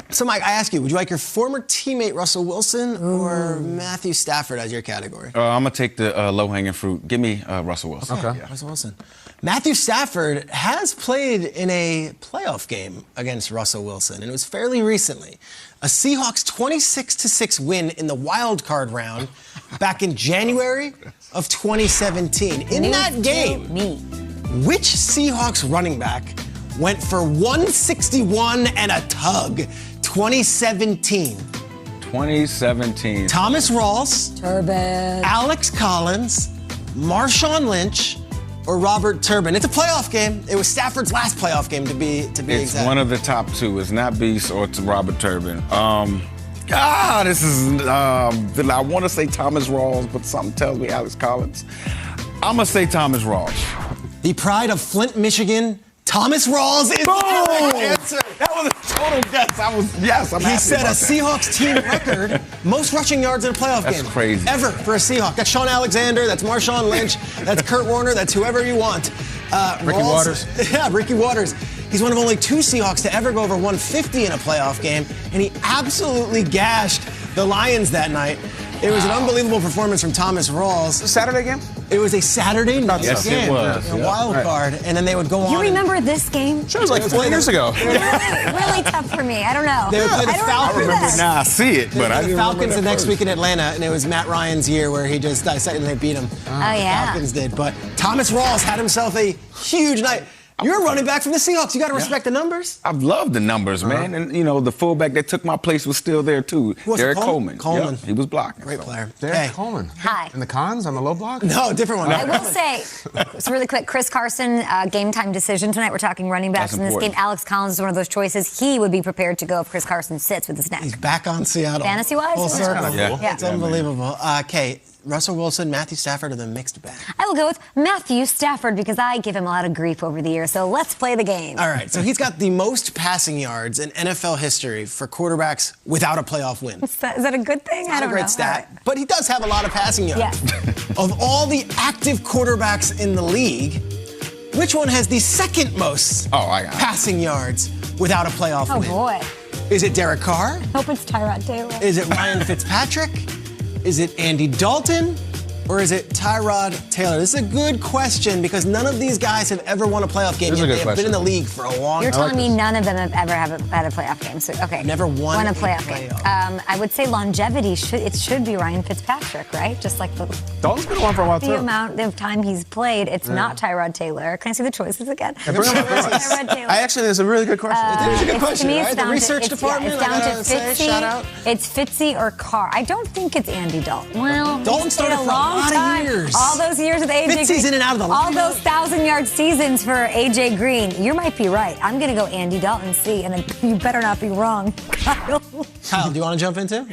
So, Mike, I ask you, would you like your former teammate Russell Wilson or Matthew Stafford as your category? I'm going to take the low-hanging fruit. Give me Russell Wilson. Okay, yeah. Russell Wilson. Matthew Stafford has played in a playoff game against Russell Wilson, and it was fairly recently. A Seahawks 26-6 win in the wild card round back in January of 2017. In that game, which Seahawks running back went for 161 and a tug? 2017. 2017. Thomas Rawls, Turbin, Alex Collins, Marshawn Lynch, or Robert Turbin. It's a playoff game. It was Stafford's last playoff game to be It's exact. one of the top two. It's not Beast or it's Robert Turbin. This is, I want to say Thomas Rawls, but something tells me Alex Collins. I'm going to say Thomas Rawls. The pride of Flint, Michigan, Thomas Rawls is the correct answer. That was a total guess. I'm happy He set a about that. Seahawks team record, most rushing yards in a playoff game. That's crazy. Ever for a Seahawk. That's Sean Alexander, that's Marshawn Lynch, that's Kurt Warner, that's whoever you want. Ricky Waters. Yeah, Ricky Waters. He's one of only two Seahawks to ever go over 150 in a playoff game, and he absolutely gashed the Lions that night. It was an unbelievable performance from Thomas Rawls. A Saturday game? It was a Saturday night Yes, game. it was. A wild card, and then they would go on. You remember this game? Sure, it was like 4 years ago. Really tough for me. I don't know. They would play the I don't Falcons. remember that. Nah, I see it, but I the didn't Falcons remember the that next first. week in Atlanta, and it was Matt Ryan's year where he just dissected and they beat him. Oh, yeah. Falcons did. But Thomas Rawls had himself a huge night. You're a running back from the Seahawks. You got to respect the numbers. I love the numbers, man. And, you know, the fullback that took my place was still there, too. Was it Derek Coleman? Coleman. Yep, he was blocking. Great player. Derek Hey. Coleman. Hi. In the cons on the low block? No, different one. I will say, it's really quick, Chris Carson, game time decision tonight. We're talking running backs That's in this important. game. Alex Collins is one of those choices. He would be prepared to go if Chris Carson sits with his neck. He's back on Seattle. Fantasy-wise? Full That's circle. kinda cool. Yeah. It's unbelievable. Okay, Russell Wilson, Matthew Stafford are the mixed bag. I will go with Matthew Stafford because I give him a lot of grief over the years. So let's play the game. All right, so he's got the most passing yards in NFL history for quarterbacks without a playoff win. Is that a good thing? I Not a don't great know. stat, but he does have a lot of passing yards. Yeah. Of all the active quarterbacks in the league, which one has the second most I got it. passing yards without a playoff Oh, win? boy. Is it Derek Carr? Hope it's Tyrod Taylor. Is it Ryan Fitzpatrick? Is it Andy Dalton? Or is it Tyrod Taylor? This is a good question because none of these guys have ever won a playoff game This is yet. a good They have been in question. the league for a long You're time. telling me none of them have ever had a playoff game. So, okay. Never won a a playoff game. playoff. I would say longevity should be Ryan Fitzpatrick, right? Just like the Dalton's been on for a while, the too. amount of time he's played. It's not Tyrod Taylor. Can I see the choices again? Bring him up. Tyrod Taylor. I actually think it's a really good question. It is a good question, to me, right? it's The down research to, department, It's I down to gotta say, shout out. It's Fitzy or Carr. I don't think it's Andy Dalton. Well, Dalton he's played started for a long lot of time. years. All those years with AJ Fitzy's Green. in and out of the All lineup. those 1,000-yard seasons for AJ Green. You might be right. I'm going to go Andy Dalton, see, and then you better not be wrong. Kyle, do you want to jump into?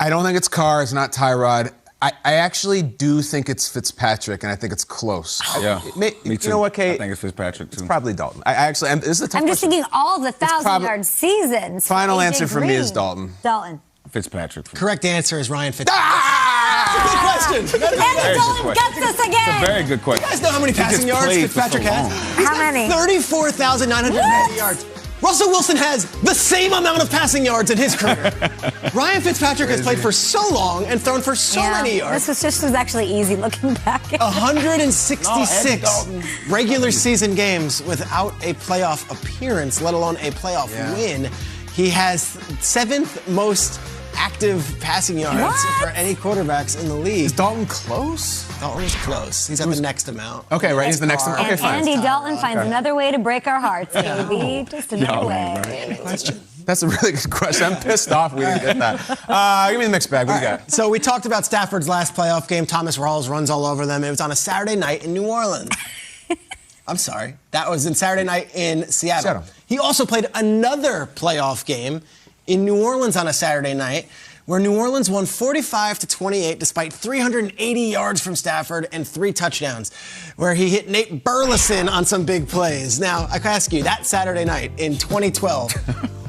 I don't think it's Carr. It's not Tyrod. I actually do think it's Fitzpatrick, and I think it's close. Yeah, Me me too. You know what, Kate? I think it's Fitzpatrick, too. It's probably Dalton. I actually, this is a tough I'm just question. thinking all the probably- 1,000-yard seasons. for Final AJ answer for me is Green. Dalton. Dalton. Fitzpatrick. Correct answer is Ryan Fitzpatrick. Ah! Good question. That is a good Andy question. Dalton good gets us again. It's a very good question. You guys know how many He passing just yards played for Fitzpatrick so has? long. He's How got many? 34,990 yards. Russell Wilson has the same amount of passing yards in his career. Ryan Fitzpatrick has played for so long and thrown for so many yards. This was actually easy looking back. 166 Dalton. regular season games without a playoff appearance, let alone a playoff win. He has seventh most active passing yards What? for any quarterbacks in the league. Is Dalton close? Dalton's close. He's at the next amount. Okay, right. He's the next one. Okay, And fine. Andy Dalton finds another way to break our hearts, baby. Just another way. Question. That's a really good question. I'm pissed off we didn't get that. Give me the mixed bag. What do you got? So we talked about Stafford's last playoff game. Thomas Rawls runs all over them. It was on a Saturday night in New Orleans. I'm sorry. That was in Saturday night in Seattle. He also played another playoff game in New Orleans on a Saturday night where New Orleans won 45-28 despite 380 yards from Stafford and 3 touchdowns, where he hit Nate Burleson on some big plays. Now, I can ask you, that Saturday night in 2012,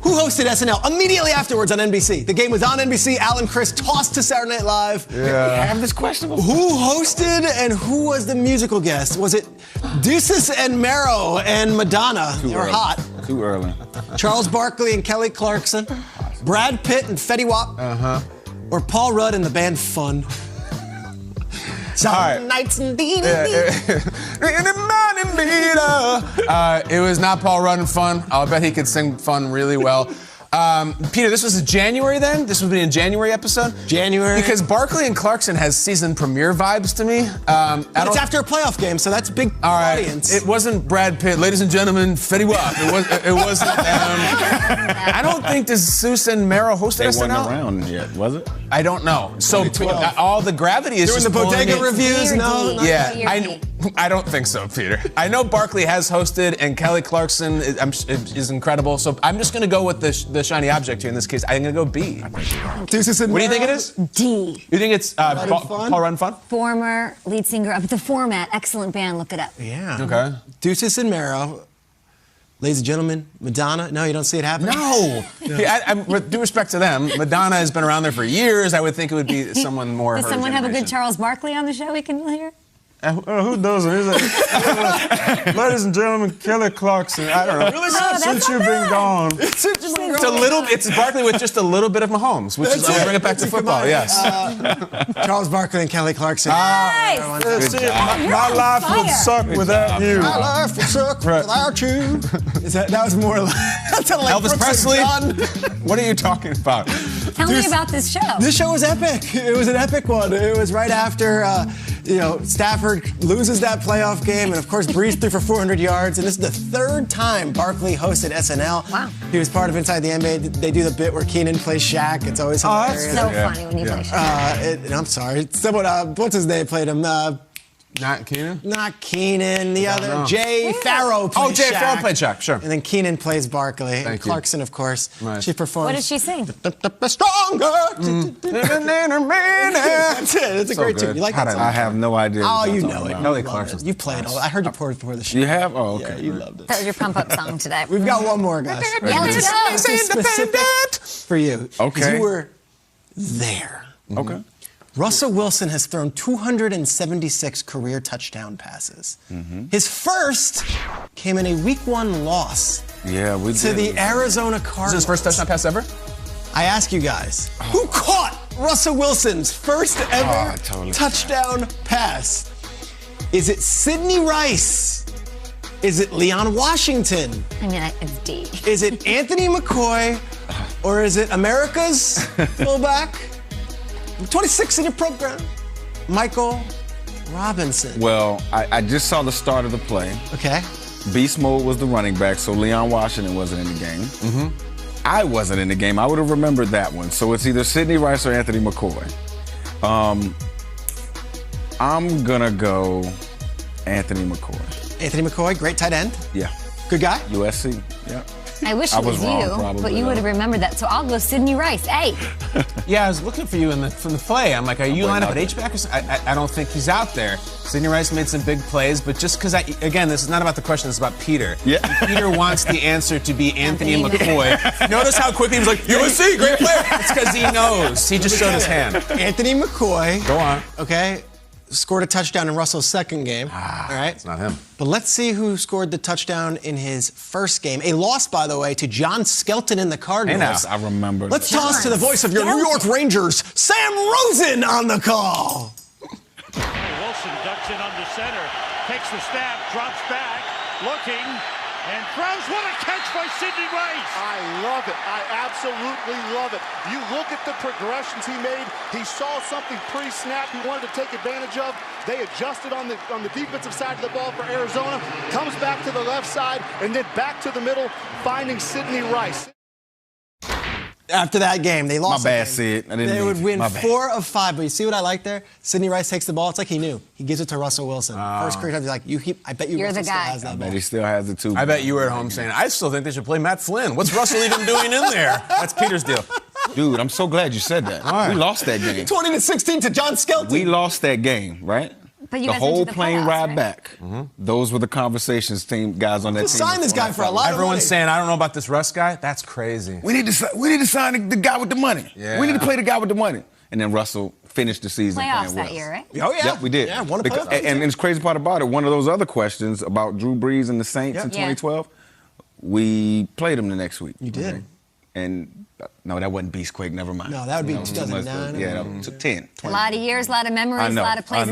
who hosted SNL immediately afterwards on NBC? The game was on NBC. Alan Chris tossed to Saturday Night Live. Yeah. I have this question before. Who hosted and who was the musical guest? Was it Deuces and Mero and Madonna? They were hot. Too early. Charles Barkley and Kelly Clarkson, Brad Pitt and Fetty Wap, or Paul Rudd and the band Fun. Some nights indeed. It was not Paul Rudd and Fun. I'll bet he could sing Fun really well. Peter, this was in January then? This would be a January episode? January. Because Barkley and Clarkson has season premiere vibes to me. It's after a playoff game, so that's a big audience. It wasn't Brad Pitt. Ladies and gentlemen, Fetty Wap. It wasn't I don't think, does Seuss and Mero host They SNL? weren't around yet, was it? I don't know. So all the gravity is Doing just the bodega pulling it. reviews? No. not Yeah, yet. I don't think so, Peter. I know Barkley has hosted, and Kelly Clarkson is incredible. So I'm just going to go with the shiny object here in this case. I'm going to go B. Deuces and What do you think it Mero? is? D. You think it's Run Fun? Paul Run Fun? Former lead singer of The Format. Excellent band. Look it up. Yeah. Okay. Deuces and Mero. Ladies and gentlemen, Madonna. No, you don't see it happening? No. With due respect to them, Madonna has been around there for years. I would think it would be someone more. Does her someone have a good generation. Charles Barkley on the show we can hear? Who doesn't? Ladies and gentlemen, Kelly Clarkson. I don't know. that's Since you've been gone. It's a little. It's Barkley with just a little bit of Mahomes, which is. I'll bring it back to football. Yes. Charles Barkley and Kelly Clarkson. Nice. My life would suck without you. My life would suck without you. That was more like that's like Elvis Brooks and Presley. Dunn. What are you talking about? Tell me about this show. This show was epic. It was an epic one. It was right after, Stafford loses that playoff game, and of course Breeze threw for 400 yards. And this is the third time Barkley hosted SNL. Wow. He was part of Inside the NBA. They do the bit where Keenan plays Shaq. It's always hilarious. So funny when you play show. I'm sorry. Someone, what's his name, played him. Not Keenan? Not Keenan. The other, know. Jay Farrow plays Oh, Jay Shaq. Farrow played Shaq, sure. And then Keenan plays Barkley. And Thank you. Clarkson, of course. Right. She performs. What does she sing? Stronger. That's it. It's a So great good. tune. You like How that did song? I have no idea. Oh, what you you're know talking it. about. Kelly You loved Clarkson's it. You played all. I heard you pour it before the show. You have? Oh, okay. Yeah, you loved it. That was your pump-up song today. We've got one more, guys. Yeah, let's go. This is specific for you. 'cause Okay. You were there. Okay. Russell Wilson has thrown 276 career touchdown passes. His first came in a Week 1 loss Yeah, we to did. the Arizona Is Cardinals. this his first touchdown pass ever? I ask you guys, who caught Russell Wilson's first ever I totally touchdown pass? Is it Sidney Rice? Is it Leon Washington? I mean, it's D. Is it Anthony McCoy? Or is it America's fullback? 26 in your program, Michael Robinson. Well, I just saw the start of the play. Okay. Beast Mode was the running back, so Leon Washington wasn't in the game. I wasn't in the game. I would have remembered that one. So it's either Sidney Rice or Anthony McCoy. I'm gonna go Anthony McCoy. Anthony McCoy, great tight end. Yeah. Good guy. USC. Yeah. I wish I it was was wrong, you, probably, but you would have though. remembered that. So I'll go Sidney Rice. A. Yeah, I was looking for you from the play. I'm like, are you lined up at nothing. H-back or something? I don't think he's out there. Sidney Rice made some big plays, but just because again, this is not about the question, it's about Peter. Yeah. Peter wants the answer to be Anthony Anthony McCoy. Notice how quickly he was like, USC, great player. It's because he knows. He just showed his hand. Anthony McCoy. Go on. Okay. Scored a touchdown in Russell's second game. All right. It's not him. But let's see who scored the touchdown in his first game. A loss, by the way, to John Skelton in the Cardinals. I remember. Let's John toss to the voice of your New York Rangers, Sam Rosen, on the call. Wilson ducks in under center, takes the snap, drops back, looking, and throws. What a catch by Sidney Rice! I love it. I absolutely love it. You look at the progressions he made. He saw something pre-snap he wanted to take advantage of. They adjusted on the defensive side of the ball for Arizona. Comes back to the left side and then back to the middle, finding Sidney Rice. After that game, they lost. My bad, the game. Sid. I didn't They mean would to. win My bad. 4 of 5. But you see what I like there? Sidney Rice takes the ball. It's like he knew. He gives it to Russell Wilson. First career touchdown, he's like, I bet you You're Russell the still guy. has that I ball. bet he still has it too. I bet you were at home saying, I still think they should play Matt Flynn. What's Russell even doing in there? That's Peter's deal. Dude, I'm so glad you said that. right. We lost that game. 20-16 to John Skelton. We lost that game, right? But you the guys went to whole the plane playoffs, ride right? back. Those were the conversations guys on that team. Sign this guy for a lot of Everyone's money. saying, I don't know about this Russ guy. That's crazy. We need to sign the guy with the money. Yeah. We need to play the guy with the money. And then Russell finished the season Playoffs playing that well. year, right? Oh, yeah. Yep, we did. Yeah, won a playoff game, and too. the crazy part about it, one of those other questions about Drew Brees and the Saints in Yeah. 2012, we played them the next week. You did. Okay? And no, that wasn't Beastquake. Never mind. No, that would be No, 2009. Yeah, that took 10. A lot of years, a lot of memories, I know, a lot of plays. I know.